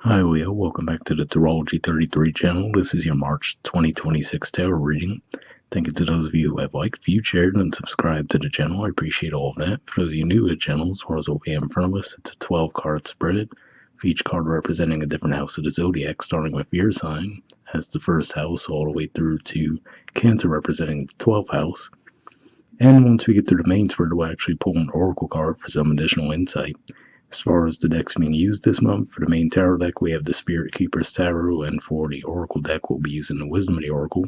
Hi, Leo. Welcome back to the Astrology 33 channel. This is your March 2026 tarot reading. Thank you to those of you who have liked, viewed, shared, and subscribed to the channel. I appreciate all of that. For those of you new to the channel, as well as what we have in front of us, it's a 12-card spread, for each card representing a different house of the zodiac, starting with your sign as the first house, all the way through to Cancer representing the 12th house. And once we get through the main spread, we'll actually pull an oracle card for some additional insight. As far as the decks being used this month, for the main tarot deck, we have the Spirit Keeper's Tarot, and for the Oracle deck, we'll be using the Wisdom of the Oracle.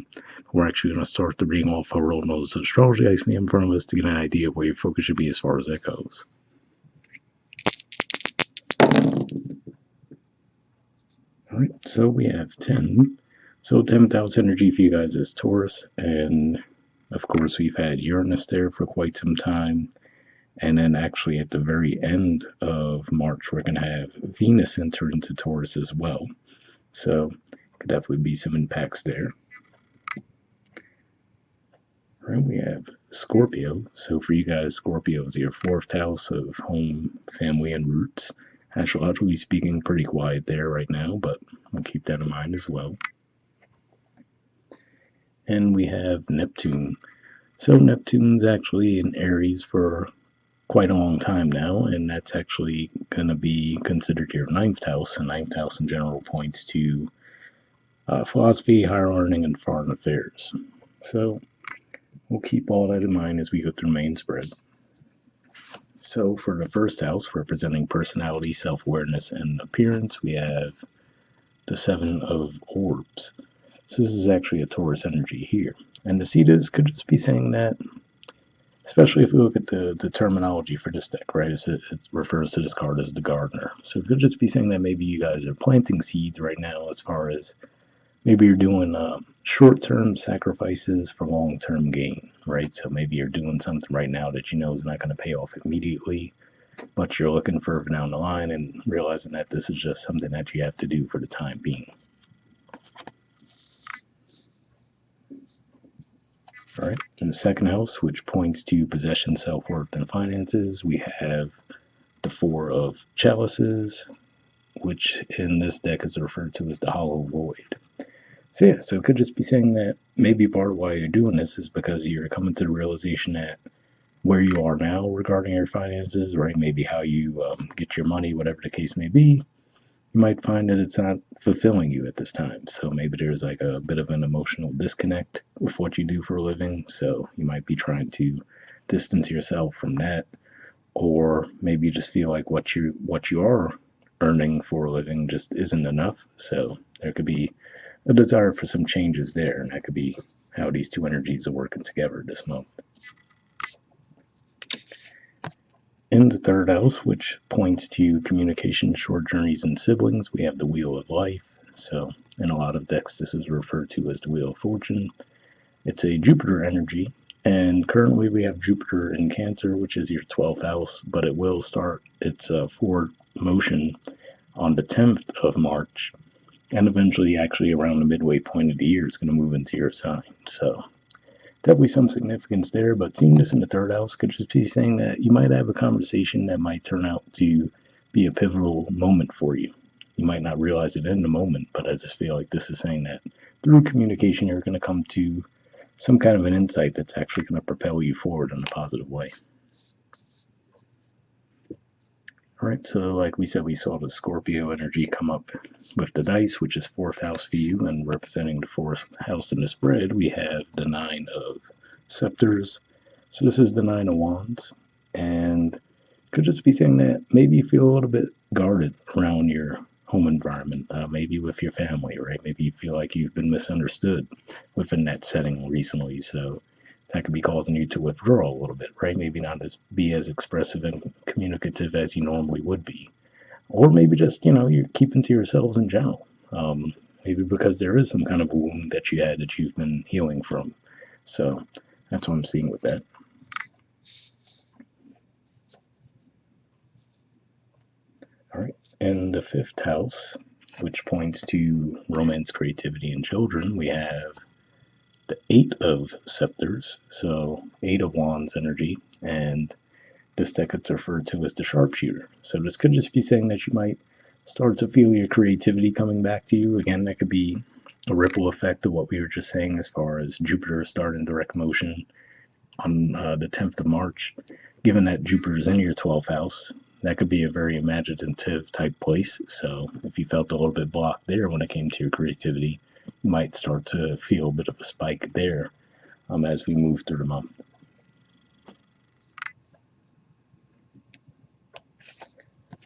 We're actually going to start the reading off our World Knows Astrology ice in front of us to get an idea of where your focus should be as far as that goes. Alright, so we have 10. So 10th house energy for you guys is Taurus, and of course we've had Uranus there for quite some time. And then actually at the very end of March, we're going to have Venus enter into Taurus as well. So could definitely be some impacts there. All right, we have Scorpio. So for you guys, Scorpio is your 4th house of home, family, and roots. Astrologically speaking, pretty quiet there right now, but we'll keep that in mind as well. And we have Neptune. So Neptune's actually in Aries for quite a long time now, and that's actually going to be considered your 9th house. And 9th house in general points to philosophy, higher learning, and foreign affairs. So we'll keep all that in mind as we go through main spread. So for the first house, representing personality, self-awareness, and appearance, we have the 7 of Orbs. So this is actually a Taurus energy here. And to see this could just be saying that, especially if we look at the terminology for this deck, right? It refers to this card as the gardener. So it could just be saying that maybe you guys are planting seeds right now, as far as maybe you're doing short-term sacrifices for long-term gain, right? So maybe you're doing something right now that you know is not going to pay off immediately, but you're looking further down the line and realizing that this is just something that you have to do for the time being. All right, in the second house, which points to possession, self-worth, and finances, we have the 4 of Chalices, which in this deck is referred to as the Hollow Void. So yeah, so it could just be saying that maybe part of why you're doing this is because you're coming to the realization that where you are now regarding your finances, right? Maybe how you get your money, whatever the case may be, you might find that it's not fulfilling you at this time. So maybe there's like a bit of an emotional disconnect with what you do for a living. So you might be trying to distance yourself from that, or maybe you just feel like what you are earning for a living just isn't enough. So there could be a desire for some changes there, and that could be how these two energies are working together this month. In the third house, which points to communication, short journeys, and siblings, we have the Wheel of Life. So in a lot of decks, this is referred to as the Wheel of Fortune. It's a Jupiter energy, and currently we have Jupiter in Cancer, which is your 12th house, but it will start its forward motion on the 10th of March, and eventually, actually around the midway point of the year, it's going to move into your sign. So definitely some significance there, but seeing this in the third house could just be saying that you might have a conversation that might turn out to be a pivotal moment for you. You might not realize it in the moment, but I just feel like this is saying that through communication, you're going to come to some kind of an insight that's actually going to propel you forward in a positive way. All right, so like we said, we saw the Scorpio energy come up with the dice, which is 4th house for you, and representing the 4th house in the spread, we have the 9 of Scepters. So this is the 9 of Wands, and could just be saying that maybe you feel a little bit guarded around your home environment, maybe with your family, right? Maybe you feel like you've been misunderstood within that setting recently, so that could be causing you to withdraw a little bit, right? Maybe not be as expressive and communicative as you normally would be. Or maybe just, you're keeping to yourselves in general. Maybe because there is some kind of wound that you had that you've been healing from. So that's what I'm seeing with that. All right. In the 5th house, which points to romance, creativity, and children, we have the 8 of Scepters, so 8 of Wands energy, and this deck is referred to as the Sharpshooter. So this could just be saying that you might start to feel your creativity coming back to you. Again, that could be a ripple effect of what we were just saying as far as Jupiter starting direct motion on the 10th of March. Given that Jupiter's in your 12th house, that could be a very imaginative type place. So if you felt a little bit blocked there when it came to your creativity, you might start to feel a bit of a spike there as we move through the month.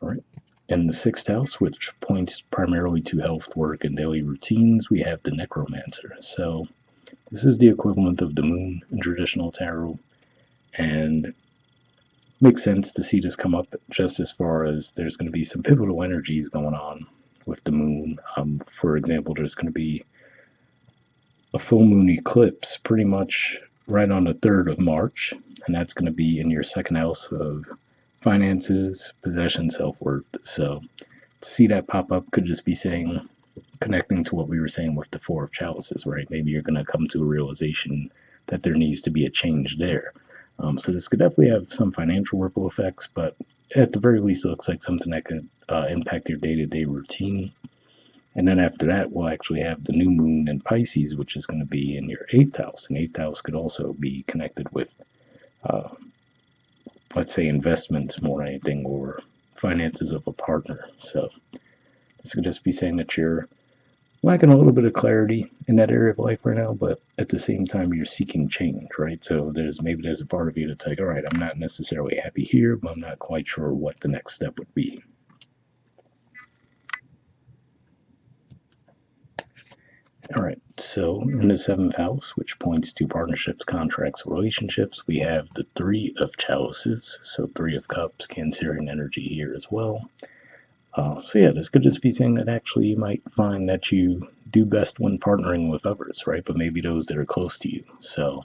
All right. In the sixth house, which points primarily to health, work, and daily routines, we have the necromancer. So this is the equivalent of the moon in traditional tarot, and makes sense to see this come up just as far as there's going to be some pivotal energies going on with the moon. For example, there's going to be a full moon eclipse pretty much right on the 3rd of March, and that's going to be in your second house of finances, possession, self worth. So to see that pop up could just be saying, connecting to what we were saying with the Four of Chalices, right? Maybe you're going to come to a realization that there needs to be a change there. So this could definitely have some financial ripple effects, but at the very least, it looks like something that could impact your day-to-day routine. And then after that, we'll actually have the new moon in Pisces, which is going to be in your eighth house. And eighth house could also be connected with, uh, let's say, investments more than anything, or finances of a partner. So this could just be saying that you're lacking a little bit of clarity in that area of life right now, but at the same time, you're seeking change, right? So there's a part of you that's like, all right, I'm not necessarily happy here, but I'm not quite sure what the next step would be. All right, so in the seventh house, which points to partnerships, contracts, relationships, we have the Three of Chalices. So, Three of Cups, Cancerian energy here as well. So, yeah, this could just be saying that actually you might find that you do best when partnering with others, right? But maybe those that are close to you. So,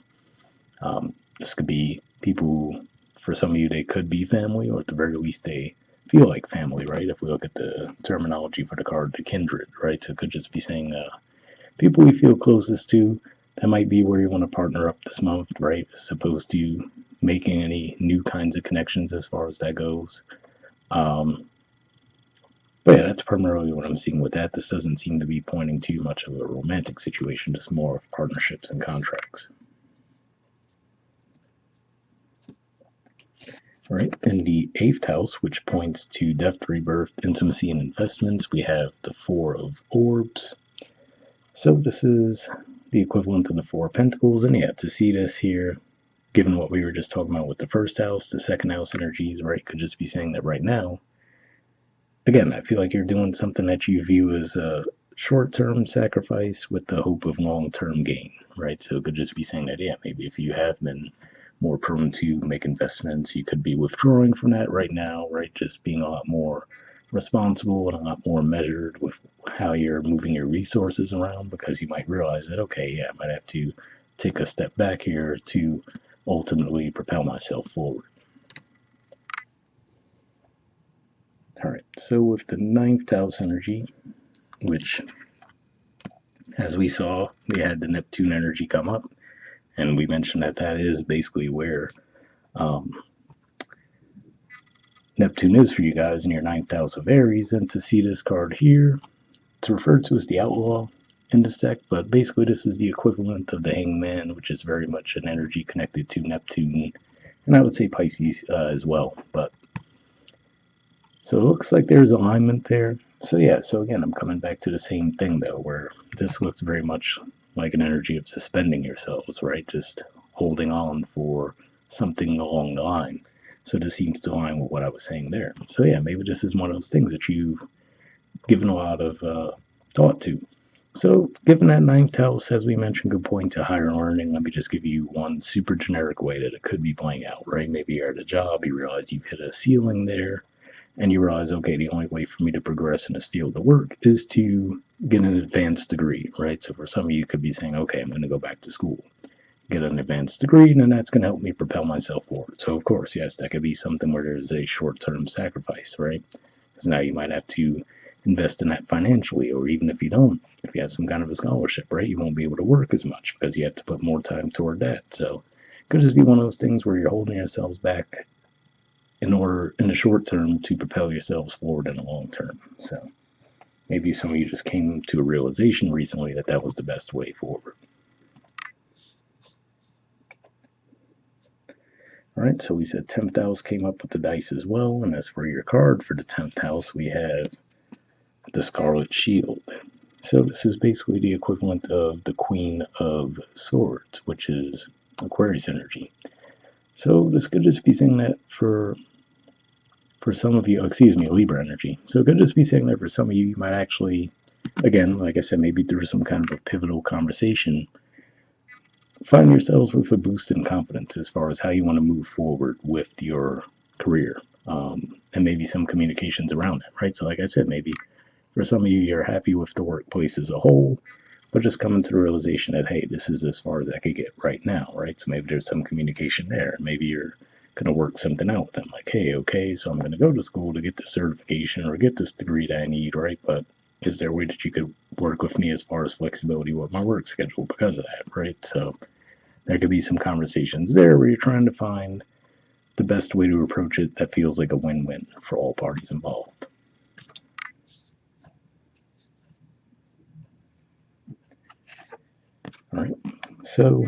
this could be people who, for some of you, they could be family, or at the very least, they feel like family, right? If we look at the terminology for the card, the kindred, right? So, it could just be saying, people we feel closest to, that might be where you want to partner up this month, right? As opposed to making any new kinds of connections as far as that goes. But yeah, that's primarily what I'm seeing with that. This doesn't seem to be pointing to much of a romantic situation, just more of partnerships and contracts. All right, in the eighth house, which points to death, rebirth, intimacy, and investments, we have the Four of Orbs. So this is the equivalent of the Four of Pentacles, and yeah, to see this here, given what we were just talking about with the first house, the second house energies, right, could just be saying that right now, again, I feel like you're doing something that you view as a short-term sacrifice with the hope of long-term gain, right? So it could just be saying that, yeah, maybe if you have been more prone to make investments, you could be withdrawing from that right now, right? Just being a lot more responsible and a lot more measured with how you're moving your resources around, because you might realize that, okay, yeah, I might have to take a step back here to ultimately propel myself forward. All right, so with the ninth house energy, which, as we saw, we had the Neptune energy come up, and we mentioned that that is basically where um, Neptune is for you guys in your ninth house of Aries. And to see this card here, it's referred to as the Outlaw in this deck, but basically this is the equivalent of the Hangman, which is very much an energy connected to Neptune, and I would say Pisces as well. But so it looks like there's alignment there. So yeah, so again, I'm coming back to the same thing though, where this looks very much like an energy of suspending yourselves, right? Just holding on for something along the line. So this seems to align with what I was saying there. So yeah, maybe this is one of those things that you've given a lot of thought to. So given that ninth house, as we mentioned, could point to higher earning, let me just give you one super generic way that it could be playing out, right? Maybe you're at a job, you realize you've hit a ceiling there, and you realize, okay, the only way for me to progress in this field of work is to get an advanced degree, right? So for some of you, you could be saying, okay, I'm going to go back to school, get an advanced degree, and then that's going to help me propel myself forward. So of course, yes, that could be something where there's a short-term sacrifice, right? Because now you might have to invest in that financially, or even if you don't, if you have some kind of a scholarship, right, you won't be able to work as much because you have to put more time toward that. So it could just be one of those things where you're holding yourselves back in the short term to propel yourselves forward in the long term. So maybe some of you just came to a realization recently that that was the best way forward. All right, so we said 10th house came up with the dice as well. And as for your card for the 10th house, we have the Scarlet Shield. So this is basically the equivalent of the Queen of Swords, which is Aquarius energy. So this could just be saying that for some of you, Libra energy. So it could just be saying that for some of you, you might actually, again, like I said, maybe through some kind of a pivotal conversation, find yourselves with a boost in confidence as far as how you want to move forward with your career, and maybe some communications around that, right? So like I said, maybe for some of you, you're happy with the workplace as a whole, but just coming to the realization that, hey, this is as far as I could get right now, right? So maybe there's some communication there. Maybe you're going to work something out with them, like, hey, okay, so I'm going to go to school to get this certification or get this degree that I need, right? But is there a way that you could work with me as far as flexibility with my work schedule because of that, right? So there could be some conversations there where you're trying to find the best way to approach it that feels like a win-win for all parties involved. All right, so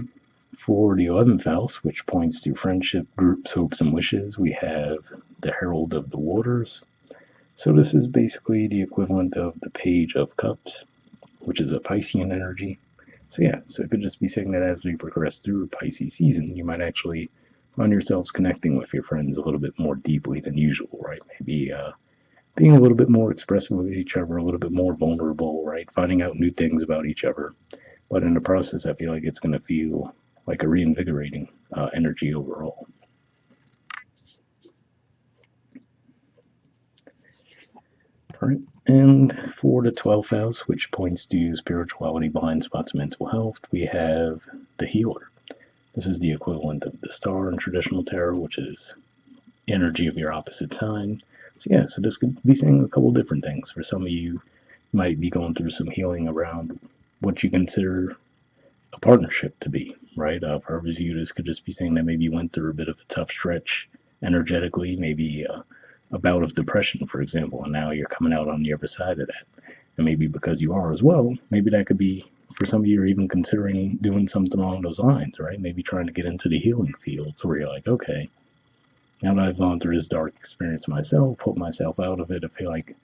for the 11th house, which points to friendship, groups, hopes, and wishes, we have the Herald of the Waters. So this is basically the equivalent of the Page of Cups, which is a Piscean energy. So yeah, so it could just be saying that as we progress through Pisces season, you might actually find yourselves connecting with your friends a little bit more deeply than usual, right? Maybe being a little bit more expressive with each other, a little bit more vulnerable, right? Finding out new things about each other. But in the process, I feel like it's going to feel like a reinvigorating energy overall. All right, and for the 12th house, which points to spirituality, blind spots, mental health, we have the Healer. This is the equivalent of the Star in traditional tarot, which is energy of your opposite sign. So yeah, so this could be saying a couple different things. For some of you, might be going through some healing around what you consider a partnership to be, right? For others of you, this could just be saying that maybe you went through a bit of a tough stretch energetically, maybe a bout of depression, for example, and now you're coming out on the other side of that. And maybe because you are as well, maybe that could be, for some of you, you're even considering doing something along those lines, right? Maybe trying to get into the healing fields where you're like, okay, now that I've gone through this dark experience myself, put myself out of it, I feel like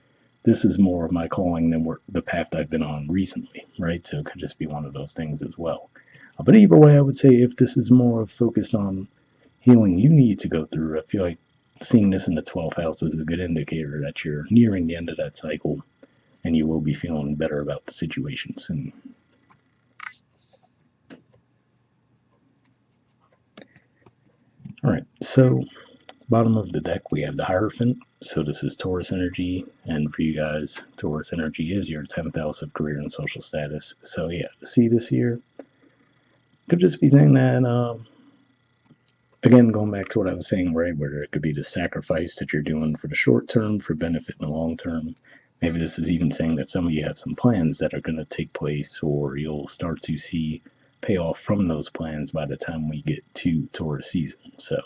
this is more of my calling than the path I've been on recently, right? So it could just be one of those things as well. But either way, I would say if this is more focused on healing you need to go through, I feel like seeing this in the 12th house is a good indicator that you're nearing the end of that cycle and you will be feeling better about the situation soon. All right, so bottom of the deck we have the Hierophant. So this is Taurus energy, and for you guys, Taurus energy is your 10th house of career and social status. So yeah, to see this here could just be saying that again, going back to what I was saying, right, where it could be the sacrifice that you're doing for the short term for benefit in the long term. Maybe this is even saying that some of you have some plans that are going to take place, or you'll start to see payoff from those plans by the time we get to Taurus season. So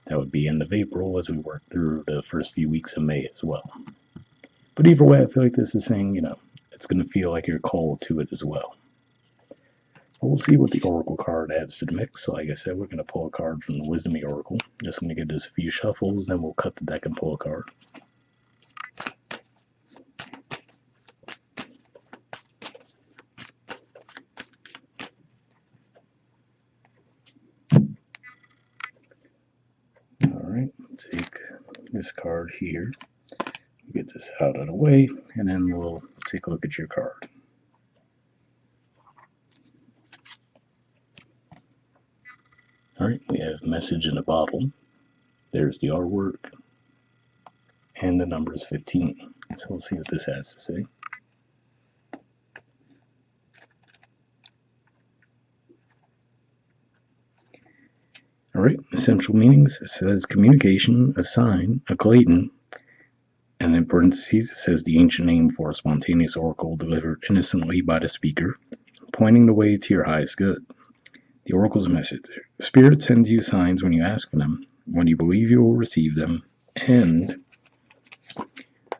that would be end of April as we work through the first few weeks of May as well. But either way, I feel like this is saying, it's going to feel like you're called to it as well. We'll see what the Oracle card adds to the mix. So like I said, we're going to pull a card from the Wisdom Oracle. Just going to give this a few shuffles, then we'll cut the deck and pull a card. Alright, take this card here, get this out of the way, and then we'll take a look at your card. Alright, we have Message in a Bottle. There's the artwork, and the number is 15. So we'll see what this has to say. Alright, essential meanings. It says communication, a sign, a Clayton, and in parentheses it says the ancient name for a spontaneous oracle delivered innocently by the speaker, pointing the way to your highest good. The oracle's message. Spirit sends you signs when you ask for them, when you believe you will receive them, And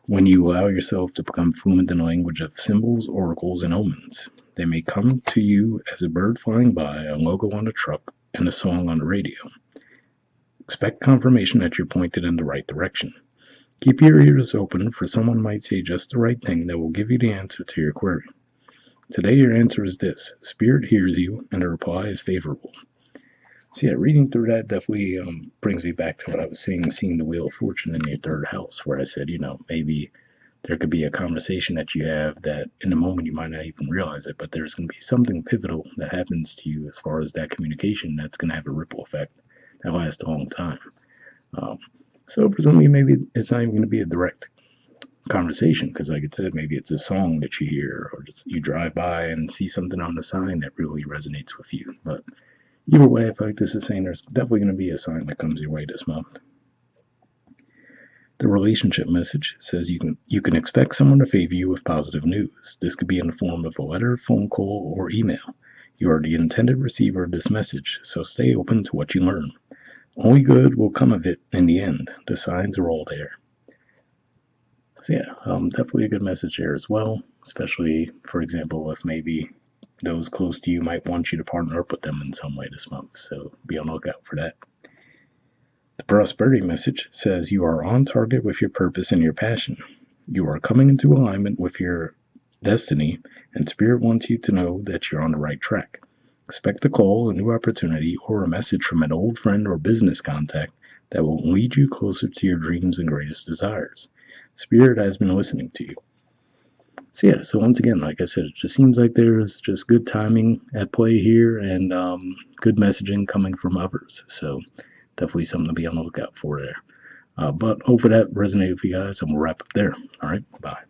when you allow yourself to become fluent in the language of symbols, oracles, and omens, they may come to you as a bird flying by, a logo on a truck, and a song on the radio. Expect confirmation that you're pointed in the right direction. Keep your ears open, for someone might say just the right thing that will give you the answer to your query. Today, your answer is this: Spirit hears you, and the reply is favorable. So, yeah, reading through that definitely brings me back to what I was saying, seeing the Wheel of Fortune in your third house, where I said, maybe there could be a conversation that you have that in the moment you might not even realize it, but there's going to be something pivotal that happens to you as far as that communication that's going to have a ripple effect that lasts a long time. Um, so for some of you, maybe it's not even going to be a direct conversation because, like I said, maybe it's a song that you hear or just you drive by and see something on the sign that really resonates with you. But either way, I feel like this is saying there's definitely going to be a sign that comes your way this month. The relationship message says you can expect someone to favor you with positive news. This could be in the form of a letter, phone call, or email. You are the intended receiver of this message, so stay open to what you learn. Only good will come of it in the end. The signs are all there. So yeah, definitely a good message there as well, especially, for example, if maybe those close to you might want you to partner up with them in some way this month, so be on the lookout for that. The prosperity message says you are on target with your purpose and your passion. You are coming into alignment with your destiny, and Spirit wants you to know that you're on the right track. Expect a call, a new opportunity, or a message from an old friend or business contact that will lead you closer to your dreams and greatest desires. Spirit has been listening to you. So yeah, so once again, like I said, it just seems like there's just good timing at play here and good messaging coming from others. So definitely something to be on the lookout for there. But hopefully that resonated with you guys, and we'll wrap up there. All right, bye.